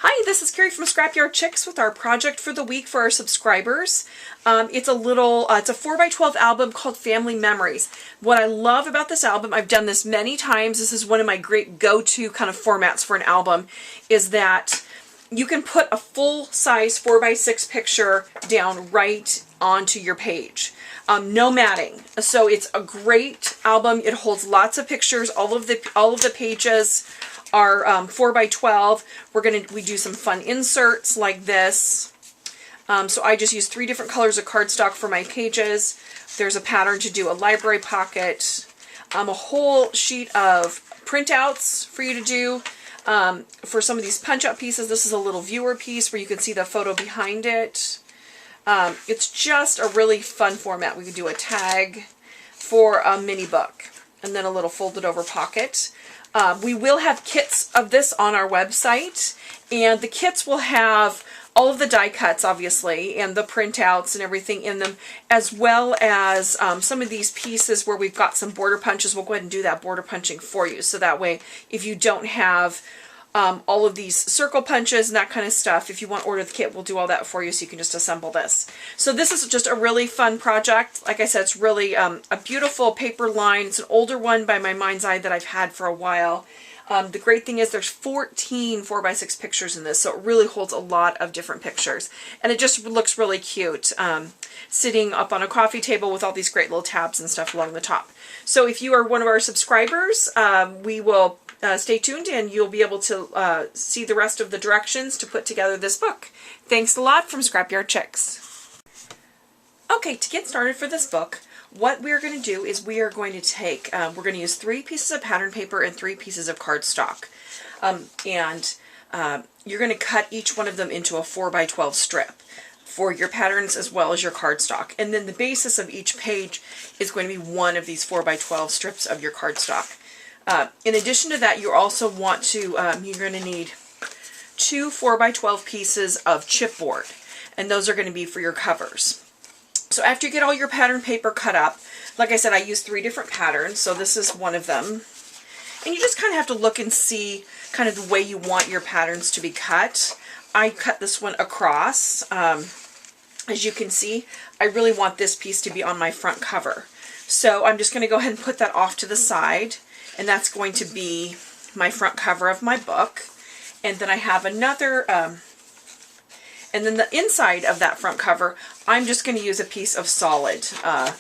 Hi, this is Carrie from Scrapyard Chicks with our project for the week for our subscribers. It's a 4x12 album called Family Memories. What I love about this album, I've done this many times, this is one of my great go-to kind of formats for an album, is that you can put a full-size 4x6 picture down right onto your page. No matting. So it's a great album. It holds lots of pictures. All of the pages are 4x12. We do some fun inserts like this. So I just use 3 different colors of cardstock for my pages. There's a pattern to do a library pocket. A whole sheet of printouts for you to do. For some of these punch-up pieces, this is a little viewer piece where you can see the photo behind it. It's just a really fun format. We could do a tag for a mini book and then a little folded over pocket. We will have kits of this on our website, and the kits will have all of the die cuts, obviously, and the printouts and everything in them, as well as some of these pieces where we've got some border punches. We'll go ahead and do that border punching for you, so that way if you don't have all of these circle punches and that kind of stuff, if you want to order the kit, we'll do all that for you so you can just assemble this. So this is just a really fun project. Like I said, it's really a beautiful paper line. It's an older one by my mind's eye that I've had for a while. The great thing is there's 14 4x6 pictures in this, so it really holds a lot of different pictures. And it just looks really cute, sitting up on a coffee table with all these great little tabs and stuff along the top. So if you are one of our subscribers, we will stay tuned and you'll be able to see the rest of the directions to put together this book. Thanks a lot from Scrapyard Chicks. Okay, to get started for this book, what we're going to do is we are going to take, we're going to use 3 pieces of pattern paper and 3 pieces of cardstock. You're going to cut each one of them into a 4x12 strip for your patterns as well as your cardstock. And then the basis of each page is going to be one of these 4x12 strips of your cardstock. In addition to that, you also want to, you're going to need 2 4x12 pieces of chipboard, and those are going to be for your covers. So after you get all your pattern paper cut up, like I said, I use 3 different patterns, so this is one of them. And you just kind of have to look and see kind of the way you want your patterns to be cut. I cut this one across. As you can see, I really want this piece to be on my front cover. So I'm just going to go ahead and put that off to the side. And that's going to be my front cover of my book. And then I have another, and then the inside of that front cover, I'm just going to use a piece of solid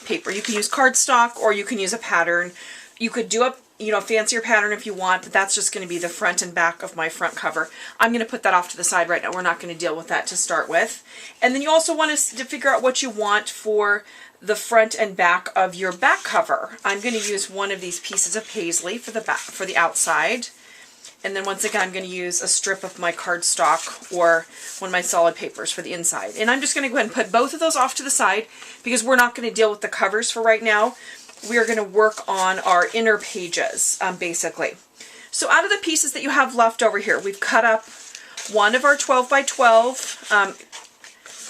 paper. You can use cardstock or you can use a pattern. You could do a fancier pattern if you want, but that's just going to be the front and back of my front cover. I'm going to put that off to the side right now. We're not going to deal with that to start with. And then you also want to figure out what you want for the front and back of your back cover. I'm going to use one of these pieces of paisley for the back, for the outside. And then once again, I'm going to use a strip of my cardstock or one of my solid papers for the inside. And I'm just going to go ahead and put both of those off to the side because we're not going to deal with the covers for right now. We are going to work on our inner pages, basically. So out of the pieces that you have left over here, we've cut up one of our 12x12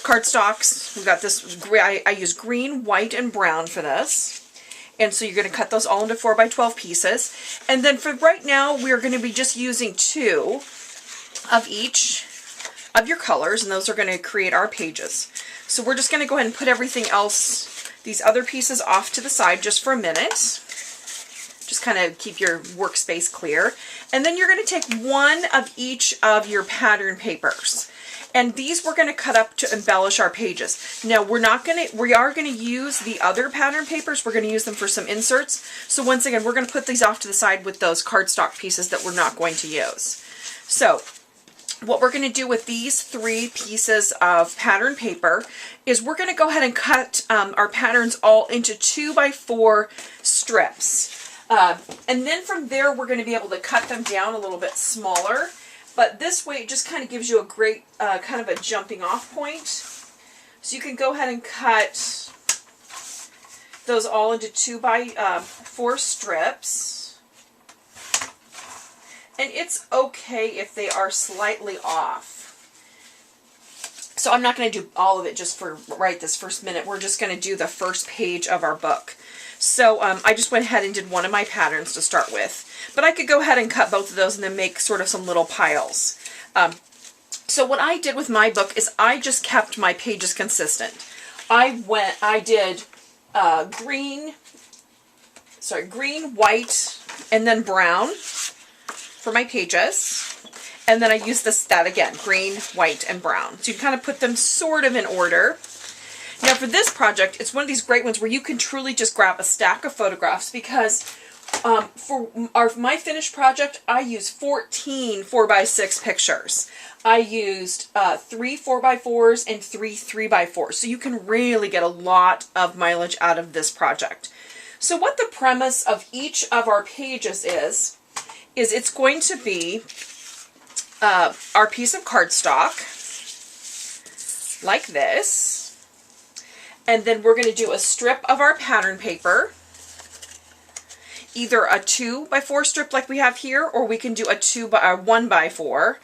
cardstocks. We've got this, I use green, white, and brown for this. And so you're going to cut those all into 4x12 pieces. And then for right now, we're going to be just using 2 of each of your colors, and those are going to create our pages. So we're just going to go ahead and put everything else, these other pieces, off to the side just for a minute. Just kind of keep your workspace clear. And then you're going to take one of each of your pattern papers. And these we're going to cut up to embellish our pages. Now we are going to use the other pattern papers. We're going to use them for some inserts. So once again, we're going to put these off to the side with those cardstock pieces that we're not going to use. So what we're going to do with these 3 pieces of pattern paper is we're going to go ahead and cut our patterns all into 2x4 strips. And then from there, we're going to be able to cut them down a little bit smaller. But this way, it just kind of gives you a great kind of a jumping off point. So you can go ahead and cut those all into 2x4 strips. And it's okay if they are slightly off. So I'm not going to do all of it just for right this first minute. We're just going to do the first page of our book. So I just went ahead and did one of my patterns to start with. But I could go ahead and cut both of those and then make sort of some little piles. So what I did with my book is I just kept my pages consistent. I did green, white, and then brown for my pages. And then I used that again, green, white, and brown. So you kind of put them sort of in order. Now for this project, it's one of these great ones where you can truly just grab a stack of photographs, because for my finished project, I used 14 4x6 pictures. I used 3 4x4s and 3 3x4s. So you can really get a lot of mileage out of this project. So what the premise of each of our pages is it's going to be our piece of cardstock, like this. And then we're going to do a strip of our pattern paper, either a 2x4 strip like we have here, or we can do a 1x4.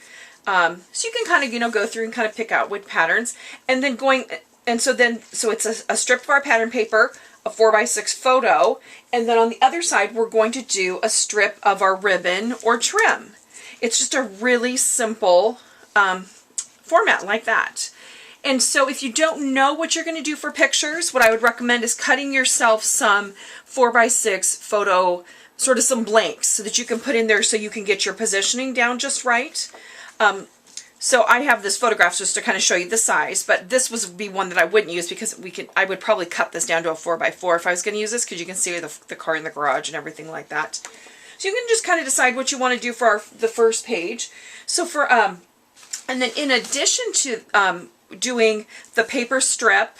So you can kind of, go through and kind of pick out which patterns. And then so it's a strip of our pattern paper, a 4x6 photo, and then on the other side, we're going to do a strip of our ribbon or trim. It's just a really simple format like that. And so if you don't know what you're going to do for pictures, what I would recommend is cutting yourself some 4x6 photo, sort of some blanks, so that you can put in there so you can get your positioning down just right. So I have this photograph just to kind of show you the size, but this would be one that I wouldn't use, because I would probably cut this down to a 4x4 if I was going to use this, because you can see the car in the garage and everything like that. So you can just kind of decide what you want to do for the first page. So and then in addition to doing the paper strip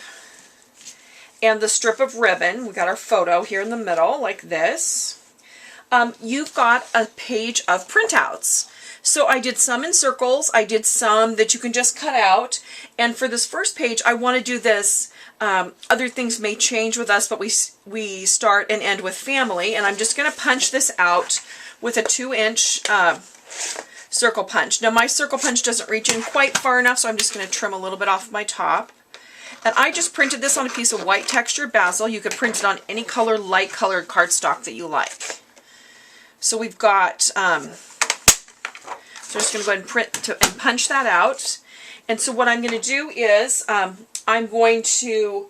and the strip of ribbon, we got our photo here in the middle like this. You've got a page of printouts. So I did some in circles, I did some that you can just cut out, and for this first page I want to do this, other things may change with us, but we start and end with family, and I'm just going to punch this out with a 2-inch circle punch. Now my circle punch doesn't reach in quite far enough, so I'm just going to trim a little bit off my top. And I just printed this on a piece of white textured basil. You could print it on any color, light colored cardstock that you like. So we've got so I'm just going to go ahead and punch that out. And so what I'm going to do is I'm going to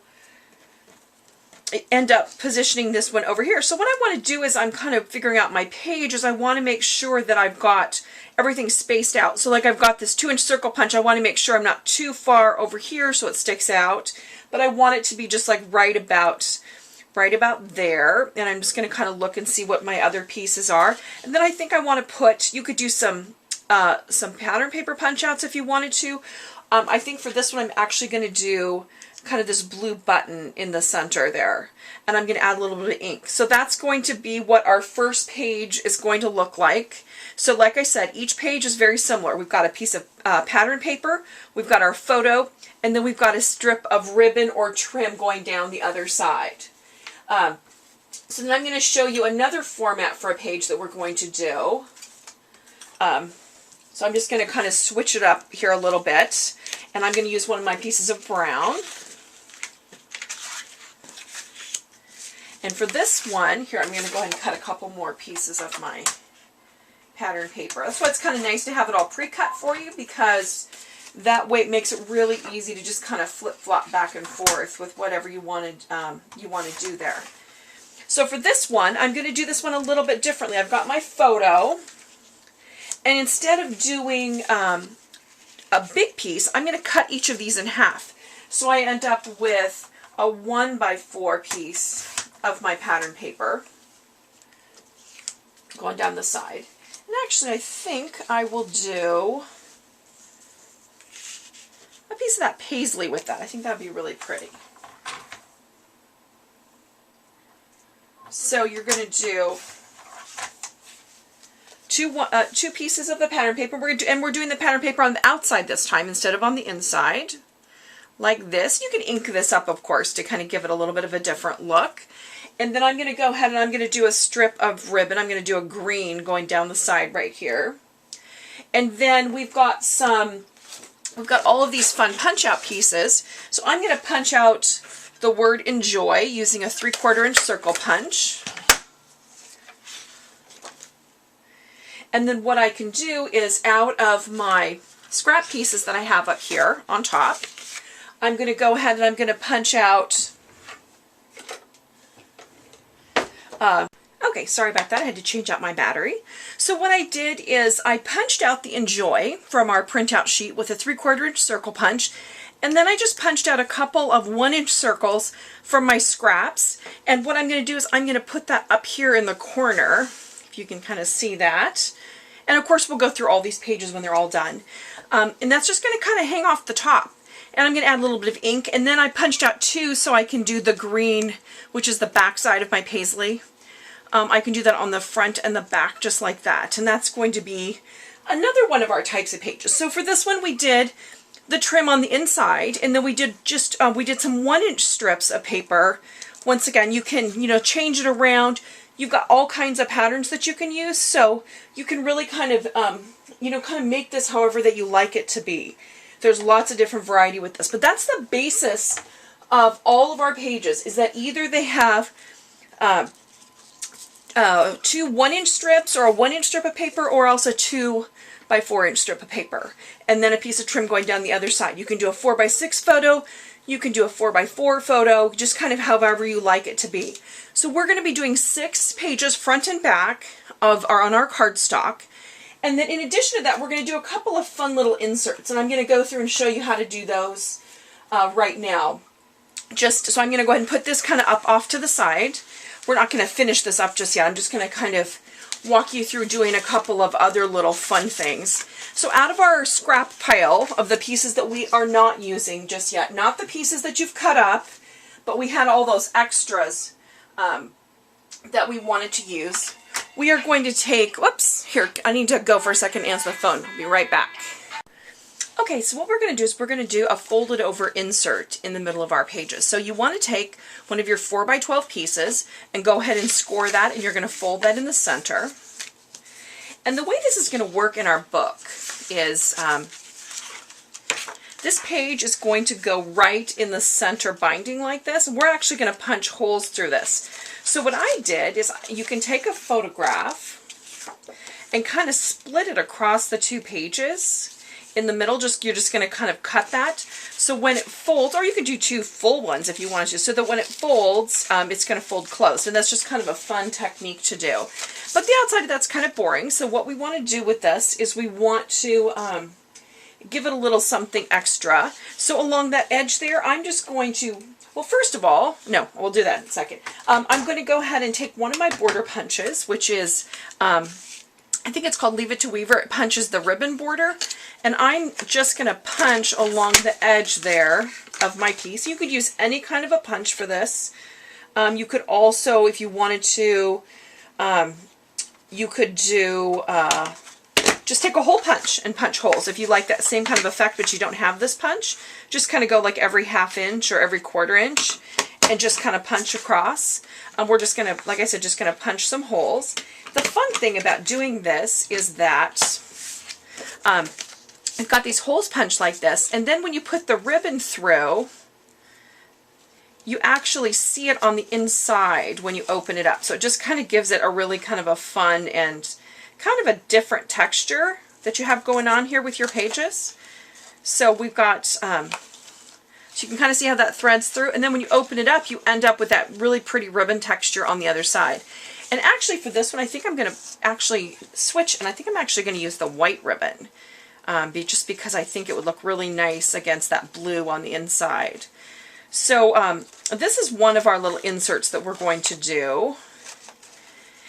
end up positioning this one over here. So what I want to do is I'm kind of figuring out my page, is I want to make sure that I've got everything spaced out. So like I've got this 2-inch circle punch, I want to make sure I'm not too far over here so it sticks out, but I want it to be just like right about there. And I'm just going to kind of look and see what my other pieces are. And then I think I want to put, you could do some pattern paper punch outs if you wanted to. I think for this one I'm actually going to do kind of this blue button in the center there, and I'm going to add a little bit of ink. So that's going to be what our first page is going to look like. So like I said, each page is very similar. We've got a piece of pattern paper, we've got our photo, and then we've got a strip of ribbon or trim going down the other side. So then I'm going to show you another format for a page that we're going to do. So I'm just going to kind of switch it up here a little bit, and I'm going to use one of my pieces of brown. And for this one, here I'm going to go ahead and cut a couple more pieces of my pattern paper. That's why it's kind of nice to have it all pre-cut for you, because that way it makes it really easy to just kind of flip-flop back and forth with whatever you want to do there. So for this one, I'm going to do this one a little bit differently. I've got my photo, and instead of doing a big piece, I'm going to cut each of these in half. So I end up with a 1x4 piece of my pattern paper going down the side. And actually I think I will do a piece of that paisley with that. I think that would be really pretty. So you're going to do two pieces of the pattern paper, and we're doing the pattern paper on the outside this time instead of on the inside, like this. You can ink this up, of course, to kind of give it a little bit of a different look. And then I'm going to go ahead and I'm going to do a strip of ribbon. I'm going to do a green going down the side right here. And then we've got all of these fun punch-out pieces. So I'm going to punch out the word enjoy using a 3/4 inch circle punch. And then what I can do is, out of my scrap pieces that I have up here on top. I'm going to go ahead and I'm going to punch out, okay, sorry about that. I had to change out my battery. So what I did is I punched out the Enjoy from our printout sheet with a 3/4 inch circle punch. And then I just punched out a couple of 1-inch circles from my scraps. And what I'm going to do is I'm going to put that up here in the corner, if you can kind of see that. And of course we'll go through all these pages when they're all done. And that's just going to kind of hang off the top. And I'm going to add a little bit of ink. And then I punched out 2 so I can do the green, which is the back side of my paisley. I can do that on the front and the back just like that. And that's going to be another one of our types of pages. So for this one we did the trim on the inside, and then we did just we did some 1-inch strips of paper. Once again, you can change it around. You've got all kinds of patterns that you can use, so you can really kind of kind of make this however that you like it to be. There's lots of different variety with this, but that's the basis of all of our pages, is that either they have 2 1-inch strips or a 1-inch strip of paper, or also 2 by 4-inch strip of paper, and then a piece of trim going down the other side. You can do a 4x6 photo, you can do a 4x4 photo, just kind of however you like it to be. So we're going to be doing 6 pages front and back on our cardstock, and then in addition to that we're going to do a couple of fun little inserts, and I'm going to go through and show you how to do those right now. So I'm going to go ahead and put this kind of up off to the side. We're not going to finish this up just yet. I'm just going to kind of walk you through doing a couple of other little fun things. So out of our scrap pile of the pieces that we are not using just yet, not the pieces that you've cut up, but we had all those extras that we wanted to use, we are going to take, whoops, here, I need to go for a second and answer the phone. I'll be right back. Okay, so what we're going to do is we're going to do a folded over insert in the middle of our pages. So you want to take one of your 4x12 pieces and go ahead and score that, and you're going to fold that in the center. And the way this is going to work in our book is this page is going to go right in the center binding like this, and we're actually going to punch holes through this. So what I did is you can take a photograph and kind of split it across the 2 pages. In the middle, you're just going to kind of cut that. So when it folds, or you could do 2 full ones if you wanted to, so that when it folds, it's going to fold closed. And that's just kind of a fun technique to do. But the outside of that's kind of boring. So what we want to do with this is we want to give it a little something extra. So along that edge there, I'm just going to, well, first of all, no, we'll do that in a second. I'm going to go ahead and take one of my border punches, which is, I think it's called Leave It to Weaver. It punches the ribbon border. And I'm just going to punch along the edge there of my piece. You could use any kind of a punch for this. You could also, if you wanted to, you could do, just take a hole punch and punch holes. If you like that same kind of effect, but you don't have this punch, just kind of go like every 1/2 inch or every 1/4 inch and just kind of punch across. We're just going to, like I said, just going to punch some holes. The fun thing about doing this is that I've got these holes punched like this, and then when you put the ribbon through, you actually see it on the inside when you open it up. So it just kind of gives it a really kind of a fun and kind of a different texture that you have going on here with your pages. So we've got, so you can kind of see how that threads through, and then when you open it up, you end up with that really pretty ribbon texture on the other side. And actually for this one, I think I'm going to actually switch, and I think I'm actually going to use the white ribbon. Just because I think it would look really nice against that blue on the inside. So this is one of our little inserts that we're going to do.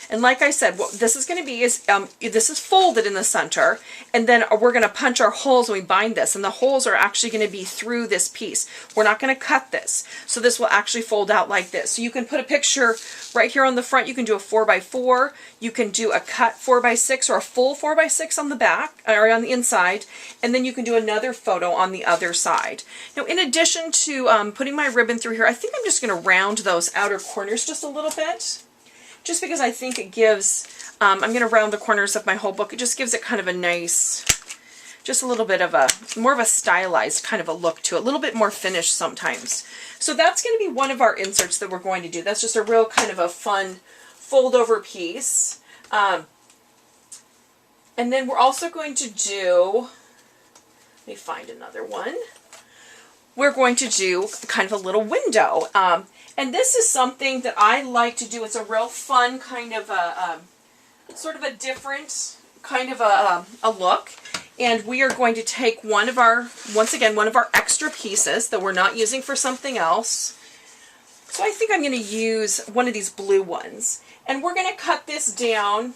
And like I said, what this is going to be is, this is folded in the center, and then we're going to punch our holes when we bind this, and the holes are actually going to be through this piece. We're not going to cut this. So this will actually fold out like this. So you can put a picture right here on the front. You can do a 4x4. You can do a cut 4x6 or a full 4x6 on the back, or on the inside, and then you can do another photo on the other side. Now, in addition to putting my ribbon through here, I think I'm just going to round those outer corners just a little bit. Just because I think it gives, I'm going to round the corners of my whole book. It just gives it kind of a nice, just a little bit of a, more of a stylized kind of a look to it. A little bit more finished sometimes. So that's going to be one of our inserts that we're going to do. That's just a real kind of a fun fold over piece. And then we're also going to do me find another one. We're going to do kind of a little window. And this is something that I like to do. It's a real fun kind of a, sort of a different kind of a look. And we are going to take one of our, once again, one of our extra pieces that we're not using for something else. So I think I'm going to use one of these blue ones. And we're going to cut this down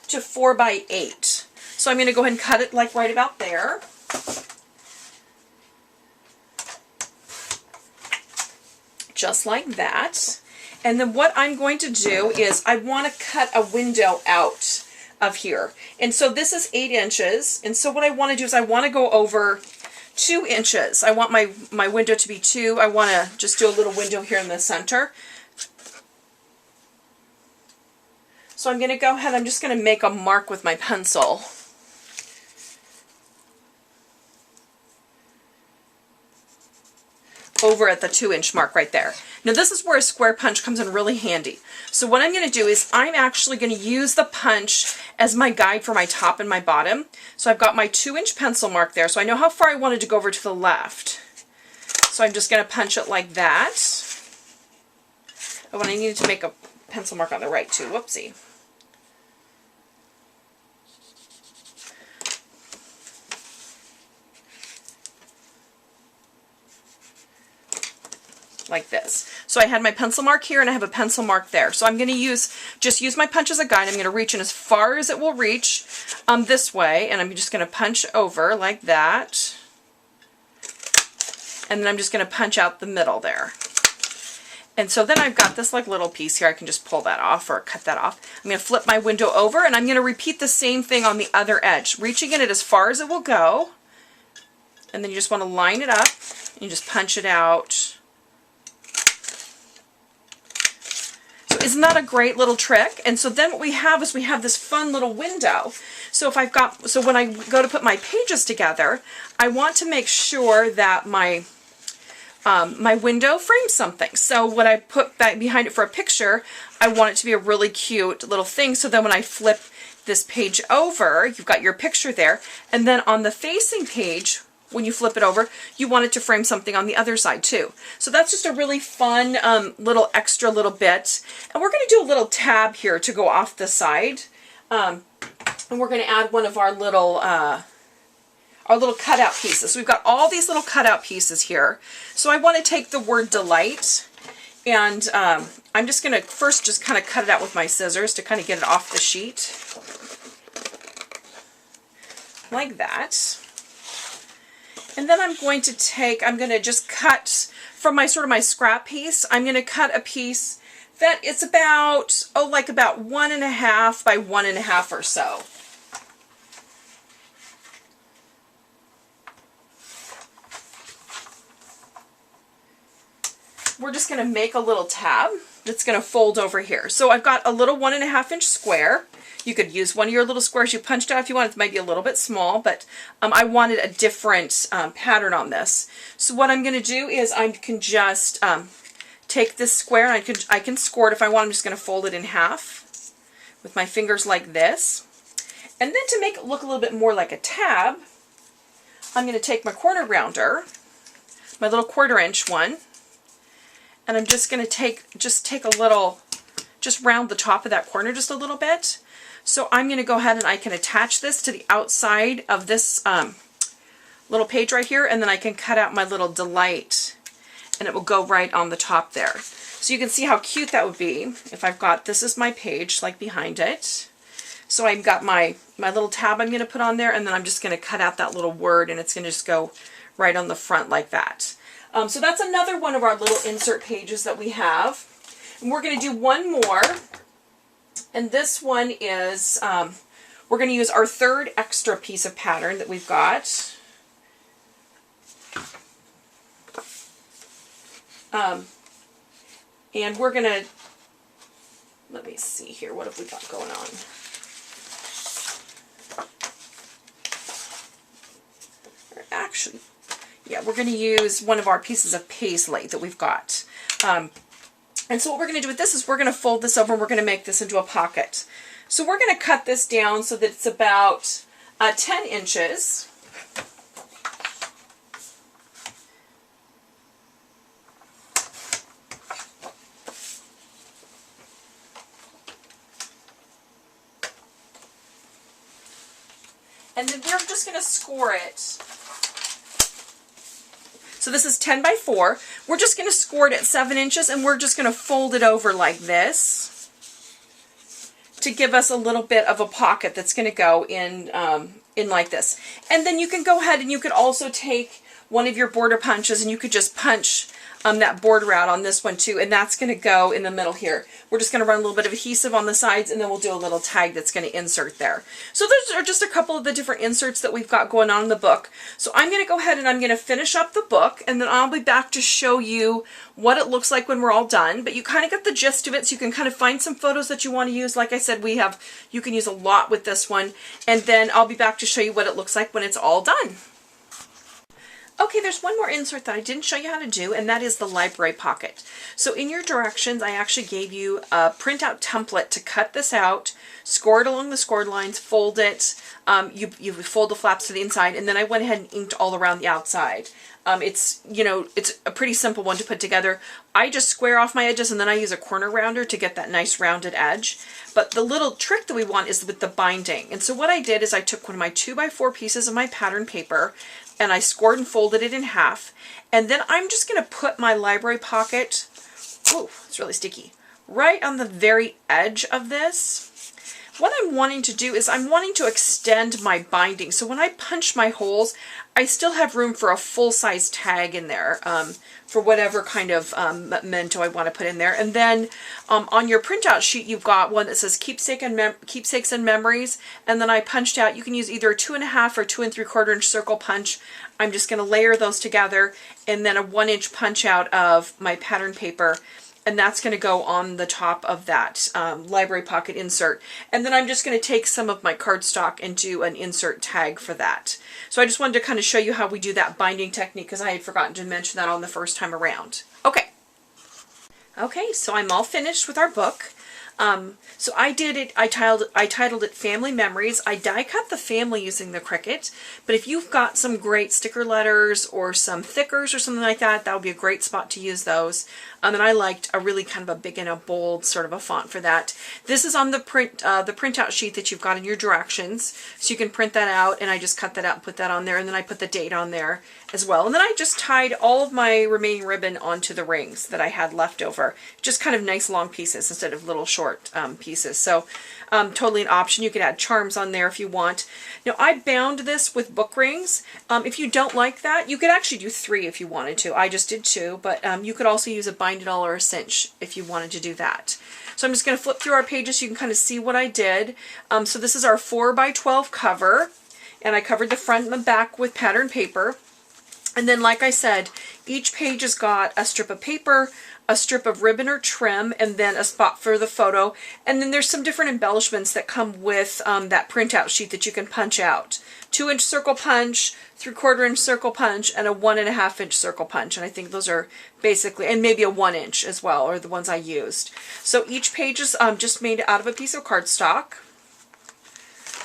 to 4 by 8. So I'm going to go ahead and cut it like right about there. Just like that. And then what I'm going to do is I want to cut a window out of here. And so this is 8 inches. And so what I want to do is I want to go over 2 inches. I want my window to be 2. I want to just do a little window here in the center. So I'm going to go ahead, I'm just going to make a mark with my pencil. Over at the 2-inch mark right there. Now this is where a square punch comes in really handy. So what I'm going to do is I'm actually going to use the punch as my guide for my top and my bottom. So I've got my 2-inch pencil mark there. So I know how far I wanted to go over to the left. So I'm just going to punch it like that. Oh, and I needed to make a pencil mark on the right too. Whoopsie. Like this. So I had my pencil mark here and I have a pencil mark there. So I'm going to just use my punch as a guide. I'm going to reach in as far as it will reach this way, and I'm just going to punch over like that. And then I'm just going to punch out the middle there. And so then I've got this like little piece here. I can just pull that off or cut that off. I'm going to flip my window over and I'm going to repeat the same thing on the other edge, reaching in it as far as it will go. And then you just want to line it up and you just punch it out. Isn't that a great little trick? And so then what we have is we have this fun little window. So if so when I go to put my pages together, I want to make sure that my my window frames something. So when I put back behind it for a picture, I want it to be a really cute little thing. So then when I flip this page over, you've got your picture there. And then on the facing page, when you flip it over, you want it to frame something on the other side too. So that's just a really fun little extra little bit. And we're going to do a little tab here to go off the side. And we're going to add one of our little cutout pieces. So we've got all these little cutout pieces here. So I want to take the word delight, and I'm just going to first just kind of cut it out with my scissors to kind of get it off the sheet. Like that. And then I'm going to just cut from my sort of my scrap piece. I'm going to cut a piece that it's about, like about 1.5 by 1.5 or so. We're just going to make a little tab that's going to fold over here. So I've got a little 1.5-inch square. You could use one of your little squares you punched out if you want. It might be a little bit small, but I wanted a different pattern on this. So what I'm going to do is I can just take this square, and I can score it if I want. I'm just going to fold it in half with my fingers like this. And then to make it look a little bit more like a tab, I'm going to take my corner rounder, my little 1/4-inch one, and I'm just going to take a little, just round the top of that corner just a little bit. So I'm going to go ahead and I can attach this to the outside of this little page right here, and then I can cut out my little delight, and it will go right on the top there. So you can see how cute that would be if I've got, this is my page like behind it. So I've got my little tab I'm going to put on there, and then I'm just going to cut out that little word, and it's going to just go right on the front like that. So that's another one of our little insert pages that we have. And we're going to do one more. And this one is, we're going to use our 3rd extra piece of pattern that we've got. And we're going to, let me see here, what have we got going on? Actually, yeah, we're going to use one of our pieces of paisley that we've got. And so what we're going to do with this is we're going to fold this over and we're going to make this into a pocket. So we're going to cut this down so that it's about 10 inches. And then we're just going to score it. So this is 10 by 4. We're just going to score it at 7 inches, and we're just going to fold it over like this to give us a little bit of a pocket that's going to go in like this. And then you can go ahead and you could also take one of your border punches and you could just punch that border out on this one too, and that's going to go in the middle here. We're just going to run a little bit of adhesive on the sides, and then we'll do a little tag that's going to insert there. So those are just a couple of the different inserts that we've got going on in the book. So I'm going to go ahead and I'm going to finish up the book, and then I'll be back to show you what it looks like when we're all done. But you kind of get the gist of it, so you can kind of find some photos that you want to use. Like I said, you can use a lot with this one, and then I'll be back to show you what it looks like when it's all done. Okay, there's one more insert that I didn't show you how to do, and that is the library pocket. So in your directions, I actually gave you a printout template to cut this out, score it along the scored lines, fold it, you fold the flaps to the inside, and then I went ahead and inked all around the outside. It's a pretty simple one to put together. I just square off my edges, and then I use a corner rounder to get that nice rounded edge. But the little trick that we want is with the binding. And so what I did is I took one of my 2x4 pieces of my pattern paper, and I scored and folded it in half. And then I'm just going to put my library pocket, oh, it's really sticky, right on the very edge of this. What I'm wanting to do is I'm wanting to extend my binding. So when I punch my holes, I still have room for a full-size tag in there for whatever kind of memento I want to put in there. And then on your printout sheet, you've got one that says keepsakes and memories. And then I punched out, you can use either a 2.5 or 2 3/4 inch circle punch. I'm just going to layer those together, and then a 1 inch punch out of my pattern paper. And that's going to go on the top of that library pocket insert. And then I'm just going to take some of my cardstock and do an insert tag for that. So I just wanted to kind of show you how we do that binding technique, because I had forgotten to mention that on the first time around. Okay. Okay, so I'm all finished with our book. So I did it, I titled it Family Memories. I die cut the family using the Cricut, but if you've got some great sticker letters or some thickers or something like that, that would be a great spot to use those. And I liked a really kind of a big and a bold sort of a font for that. This is on the printout sheet that you've got in your directions, so you can print that out, and I just cut that out and put that on there, and then I put the date on there as well. And then I just tied all of my remaining ribbon onto the rings that I had left over. Just kind of nice long pieces instead of little short pieces. So totally an option. You could add charms on there if you want. Now I bound this with book rings. If you don't like that, you could actually do 3 if you wanted to. I just did 2, but you could also use a bind it all or a cinch if you wanted to do that. So I'm just going to flip through our pages so you can kind of see what I did. So this is our 4x12 cover, and I covered the front and the back with pattern paper. And then, like I said, each page has got a strip of paper, a strip of ribbon or trim, and then a spot for the photo. And then there's some different embellishments that come with that printout sheet that you can punch out. 2 inch circle punch, 3/4 inch circle punch, and a 1.5 inch circle punch. And I think those are basically, and maybe a 1 inch as well, are the ones I used. So each page is just made out of a piece of cardstock.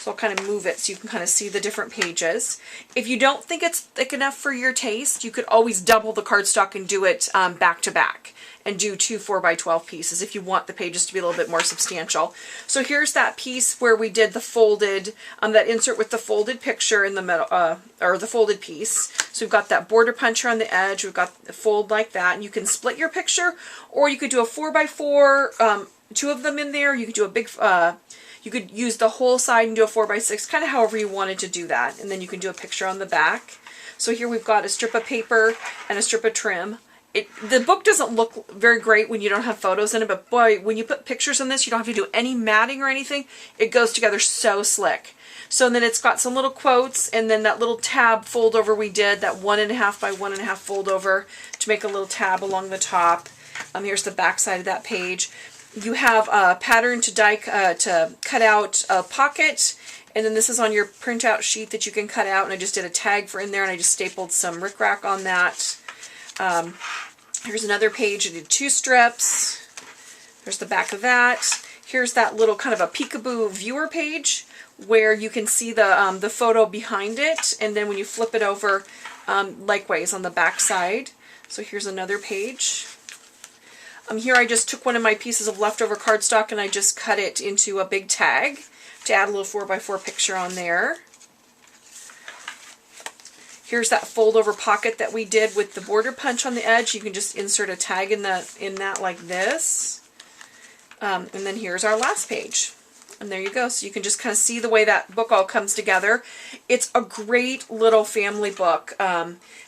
So I'll kind of move it so you can kind of see the different pages. If you don't think it's thick enough for your taste, you could always double the cardstock and do it back to back, and do 2 4x12 pieces if you want the pages to be a little bit more substantial. So here's that piece where we did the folded, that insert with the folded picture in the middle, or the folded piece. So we've got that border puncher on the edge, we've got the fold like that, and you can split your picture, or you could do a 4x4, 2 of them in there. You could do a big, you could use the whole side and do a 4x6, kind of however you wanted to do that. And then you can do a picture on the back. So here we've got a strip of paper and a strip of trim. The book doesn't look very great when you don't have photos in it, but boy, when you put pictures in this, you don't have to do any matting or anything. It goes together so slick. So then it's got some little quotes, and then that little tab fold over we did, that 1.5 by 1.5 fold over to make a little tab along the top. Here's the back side of that page. You have a pattern to cut out a pocket, and then this is on your printout sheet that you can cut out, and I just did a tag for in there, and I just stapled some rickrack on that. Here's another page. I did 2 strips. There's the back of that. Here's that little kind of a peekaboo viewer page where you can see the photo behind it, and then when you flip it over, likewise on the back side. So here's another page. Here I just took one of my pieces of leftover cardstock and I just cut it into a big tag to add a little 4x4 picture on there. Here's that fold over pocket that we did with the border punch on the edge. You can just insert a tag in that like this. And then here's our last page. And there you go. So you can just kind of see the way that book all comes together. It's a great little family book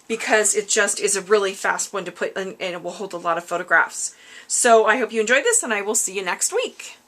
because it just is a really fast one to put in, and it will hold a lot of photographs. So I hope you enjoyed this, and I will see you next week.